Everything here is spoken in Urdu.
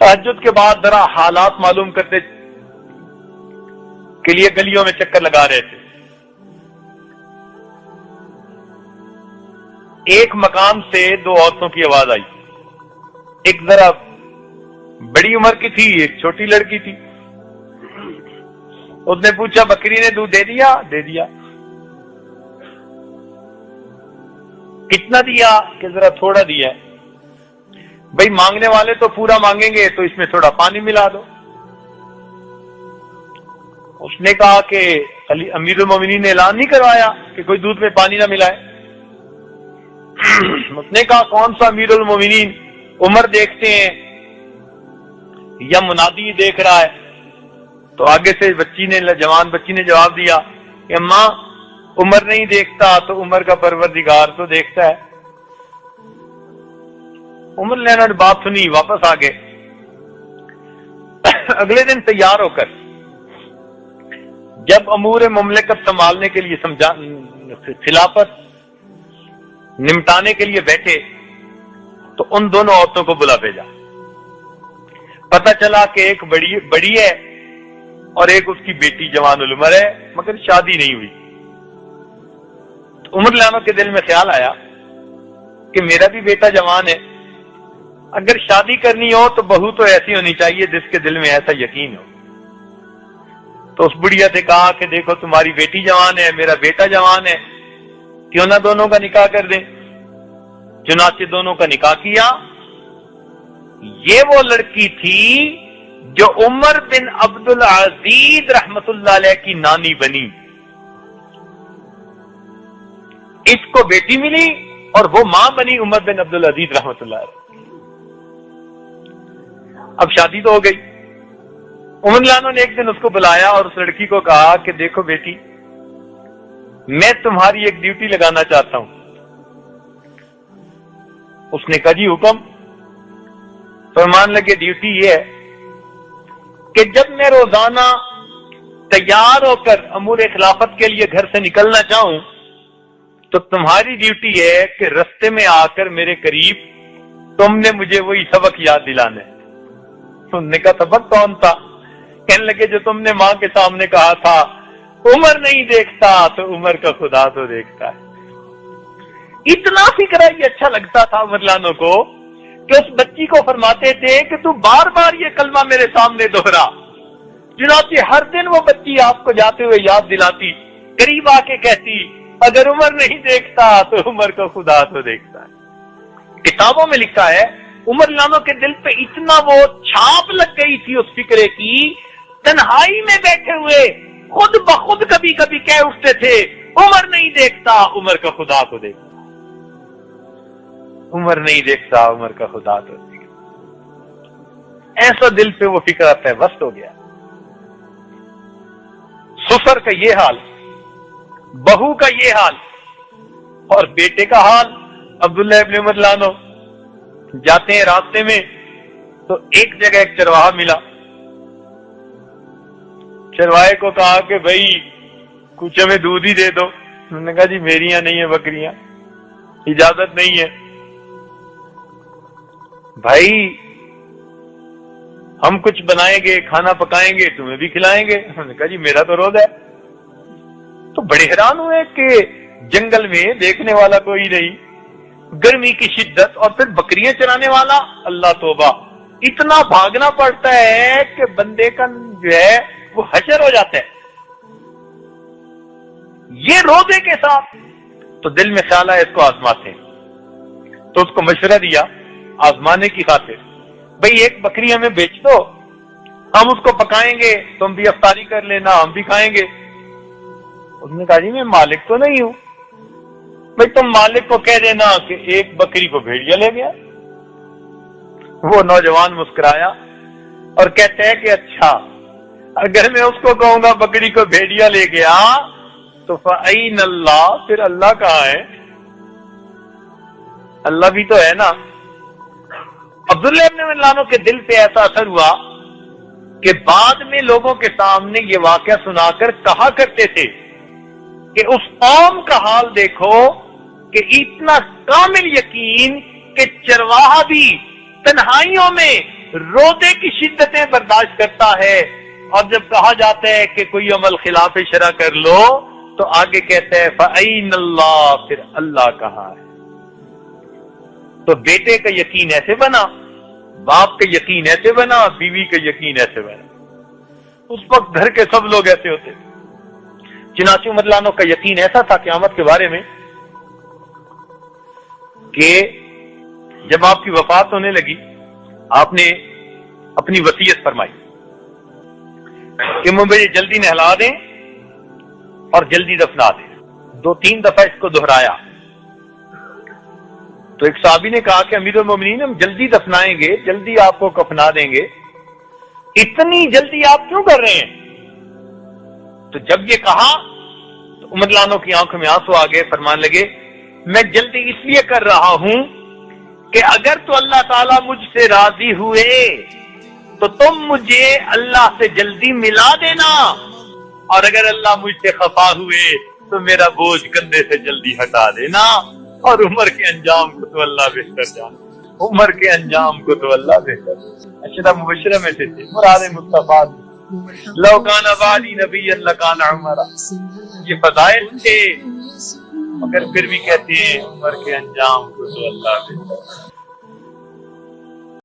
تہجد کے بعد ذرا حالات معلوم کرتے کے لیے گلیوں میں چکر لگا رہے تھے. ایک مقام سے دو عورتوں کی آواز آئی. ایک ذرا بڑی عمر کی تھی, ایک چھوٹی لڑکی تھی. اس نے پوچھا بکری نے دودھ دے دیا؟ دے دیا. کتنا دیا؟ کہ ذرا تھوڑا دیا. بھئی مانگنے والے تو پورا مانگیں گے تو اس میں تھوڑا پانی ملا دو. اس نے کہا کہ امیر المومنین نے اعلان نہیں کروایا کہ کوئی دودھ میں پانی نہ ملائے؟ اس نے کہا کون سا امیر المومنین؟ عمر دیکھتے ہیں یا منادی دیکھ رہا ہے؟ تو آگے سے جوان بچی نے جواب دیا کہ ماں عمر نہیں دیکھتا تو عمر کا پروردگار تو دیکھتا ہے. عمر لینا نے بات سنی, واپس آ گئے. اگلے دن تیار ہو کر جب امور مملکت سنبھالنے کے لیے خلافت نمٹانے کے لیے بیٹھے تو ان دونوں عورتوں کو بلا بھیجا. پتہ چلا کہ ایک بڑی ہے اور ایک اس کی بیٹی جوان العمر ہے, مگر شادی نہیں ہوئی. عمر لانو کے دل میں خیال آیا کہ میرا بھی بیٹا جوان ہے, اگر شادی کرنی ہو تو بہو تو ایسی ہونی چاہیے جس کے دل میں ایسا یقین ہو. تو اس بڑھیا سے کہا کہ دیکھو تمہاری بیٹی جوان ہے, میرا بیٹا جوان ہے, کیوں نہ دونوں کا نکاح کر دیں. چنانچہ دونوں کا نکاح کیا. یہ وہ لڑکی تھی جو عمر بن عبد العزیز رحمت اللہ علیہ کی نانی بنی. اس کو بیٹی ملی اور وہ ماں بنی عمر بن عبد العزیز رحمت اللہ علیہ. اب شادی تو ہو گئی. عمر لانو نے ایک دن اس کو بلایا اور اس لڑکی کو کہا کہ دیکھو بیٹی, میں تمہاری ایک ڈیوٹی لگانا چاہتا ہوں. اس نے کہا جی حکم. فرمان لگے ڈیوٹی یہ ہے کہ جب میں روزانہ تیار ہو کر امور خلافت کے لیے گھر سے نکلنا چاہوں تو تمہاری ڈیوٹی ہے کہ رستے میں آ کر میرے قریب تم نے مجھے وہی سبق یاد دلانا ہے. انہوں نے کہا سبق کون تھا؟ کہنے لگے جو تم نے ماں کے سامنے کہا تھا عمر نہیں دیکھتا تو عمر کا خدا تو دیکھتا ہے. اتنا فکر یہ اچھا لگتا تھا عمر لانو کو کہ اس بچی کو فرماتے تھے کہ تو بار بار یہ کلمہ میرے سامنے دوہرا. چنانچہ ہر دن وہ بچی آپ کو جاتے ہوئے یاد دلاتی, قریب آ کے کہتی اگر عمر نہیں دیکھتا تو عمر کا خدا تو دیکھتا ہے. کتابوں میں لکھا ہے عمر لانو کے دل پہ اتنا وہ چھاپ لگ گئی تھی اس فکرے کی, تنہائی میں بیٹھے ہوئے خود بخود کبھی کبھی کہہ اٹھتے تھے عمر نہیں دیکھتا عمر کا خدا تو دیکھتا. عمر نہیں دیکھتا عمر کا خدا تو دیکھتا. ایسا دل پہ وہ فکر پیوست ہو گیا. سسر کا یہ حال, بہو کا یہ حال, اور بیٹے کا حال. عبداللہ ابن عمر لانو جاتے ہیں راستے میں تو ایک جگہ ایک چرواہا ملا. چرواہے کو کہا کہ بھائی کچھ ہمیں دودھ ہی دے دو. انہوں نے کہا جی میری یہاں نہیں ہے بکریاں, اجازت نہیں ہے. بھائی ہم کچھ بنائیں گے, کھانا پکائیں گے, تمہیں بھی کھلائیں گے. انہوں نے کہا جی میرا تو روزہ ہے. تو بڑے حیران ہوئے کہ جنگل میں دیکھنے والا کوئی نہیں, گرمی کی شدت, اور پھر بکریاں چرانے والا. اللہ توبہ, اتنا بھاگنا پڑتا ہے کہ بندے کا جو ہے وہ حشر ہو جاتا ہے. یہ روزے کے ساتھ تو دل میں خیال ہے اس کو آزماتے ہیں. تو اس کو مشورہ دیا آزمانے کی خاطر, بھئی ایک بکری ہمیں بیچ دو, ہم اس کو پکائیں گے, تم بھی افطاری کر لینا, ہم بھی کھائیں گے. اس نے کہا جی میں مالک تو نہیں ہوں. بھئی تم مالک کو کہہ دینا کہ ایک بکری کو بھیڑیا لے گیا. وہ نوجوان مسکرایا اور کہتے ہیں کہ اچھا اگر میں اس کو کہوں گا بکری کو بھیڑیا لے گیا تو فَأَيْنَ اللَّهُ, پھر اللہ کہاں ہے؟ اللہ بھی تو ہے نا. عبداللہ ابن عمر لانو کے دل پہ ایسا اثر ہوا کہ بعد میں لوگوں کے سامنے یہ واقعہ سنا کر کہا کرتے تھے کہ اس قوم کا حال دیکھو کہ اتنا کامل یقین کہ چرواہا بھی تنہائیوں میں روزے کی شدتیں برداشت کرتا ہے، اور جب کہا جاتا ہے کہ کوئی عمل خلاف شرع کر لو تو آگے کہتا ہے فَأَيْنَ اللَّهُ، پھر اللہ کہاں ہے؟ تو بیٹے کا یقین ایسے بنا، باپ کا یقین ایسے بنا، بیوی کا یقین ایسے بنا۔ اس وقت گھر کے سب لوگ ایسے ہوتے تھے۔ چنانچہ عمر رضی اللہ عنہ کا یقین ایسا تھا قیامت کے بارے میں کہ جب آپ کی وفات ہونے لگی، آپ نے اپنی وصیت فرمائی کہ مجھے جلدی نہلا دیں اور جلدی دفنا دیں۔ 2-3 دفعہ اس کو دہرایا تو ایک صحابی نے کہا کہ امیر المومنین ہم جلدی دفنائیں گے، جلدی آپ کو کفنا دیں گے، اتنی جلدی آپ کیوں کر رہے ہیں؟ تو جب یہ کہا تو عمر رضی اللہ عنہ کی آنکھوں میں آنسو آ گئے، فرمان لگے میں جلدی اس لیے کر رہا ہوں کہ اگر تو اللہ تعالیٰ مجھ سے راضی ہوئے تو تم مجھے اللہ سے جلدی ملا دینا، اور اگر اللہ مجھ سے خفا ہوئے تو میرا بوجھ کندھے سے جلدی ہٹا دینا۔ اور عمر کے انجام کو تو اللہ بہتر جانے، عمر کے انجام کو تو اللہ بہتر۔ اشرا مبشرہ میں سے تھے، مراد مصطفیٰ لو کان بعدی نبی لکان عمر، یہ فضائل تھے، مگر پھر بھی کہتے ہیں عمر کے انجام کو تو اللہ بہتر۔